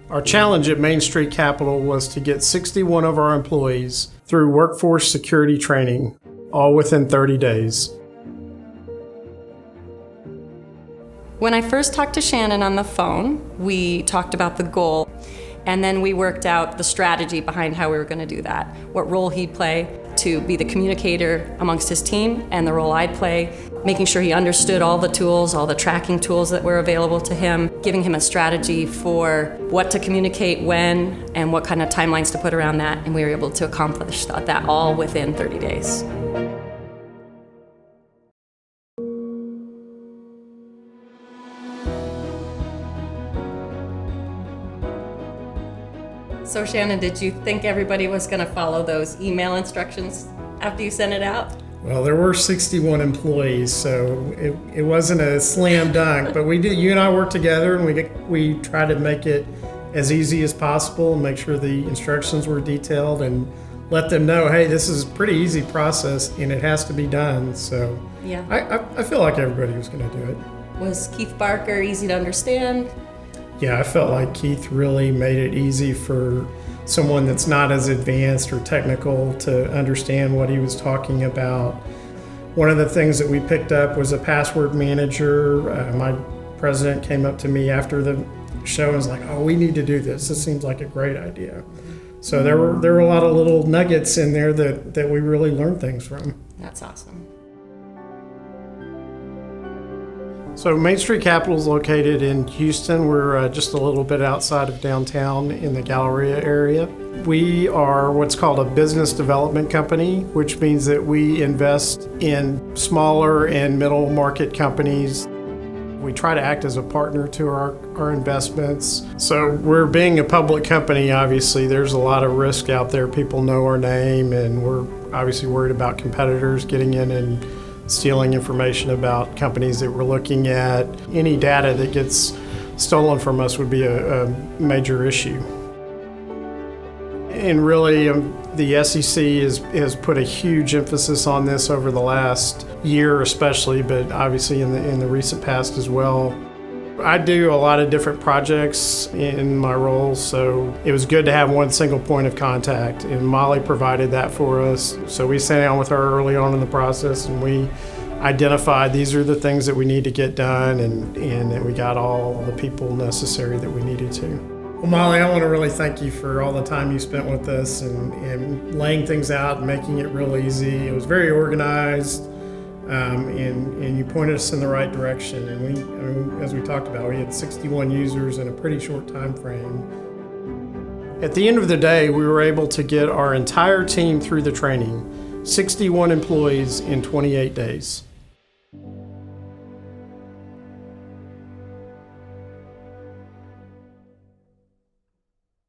Our challenge at Main Street Capital was to get 61 of our employees through workforce security training, all within 30 days. When I first talked to Shannon on the phone, we talked about the goal, and then we worked out the strategy behind how we were going to do that, what role he'd play to be the communicator amongst his team, and the role I'd play, making sure he understood all the tools, all the tracking tools that were available to him, giving him a strategy for what to communicate when and what kind of timelines to put around that, and we were able to accomplish that all within 30 days. So Shannon, did you think everybody was going to follow those email instructions after you sent it out? Well, there were 61 employees, so it wasn't a slam dunk, but we did. You and I worked together, and we tried to make it as easy as possible and make sure the instructions were detailed and let them know, hey, this is a pretty easy process and it has to be done. So yeah, I feel like everybody was going to do it. Was Keith Barker easy to understand? Yeah, I felt like Keith really made it easy for someone that's not as advanced or technical to understand what he was talking about. One of the things that we picked up was a password manager. My president came up to me after the show and was like, oh, we need to do this. This seems like a great idea. So there were a lot of little nuggets in there that we really learned things from. That's awesome. So Main Street Capital is located in Houston. We're just a little bit outside of downtown in the Galleria area. We are what's called a business development company, which means that we invest in smaller and middle market companies. We try to act as a partner to our investments. So we're being a public company, obviously, there's a lot of risk out there. People know our name, and we're obviously worried about competitors getting in and stealing information about companies that we're looking at. Any data that gets stolen from us would be a major issue. And really, the SEC has put a huge emphasis on this over the last year especially, but obviously in the recent past as well. I do a lot of different projects in my role, so it was good to have one single point of contact, and Molly provided that for us. So we sat down with her early on in the process, and we identified these are the things that we need to get done, and we got all the people necessary that we needed to. Well, Molly, I want to really thank you for all the time you spent with us and laying things out and making it real easy. It was very organized. And you pointed us in the right direction. And as we talked about, we had 61 users in a pretty short time frame. At the end of the day, we were able to get our entire team through the training, 61 employees in 28 days.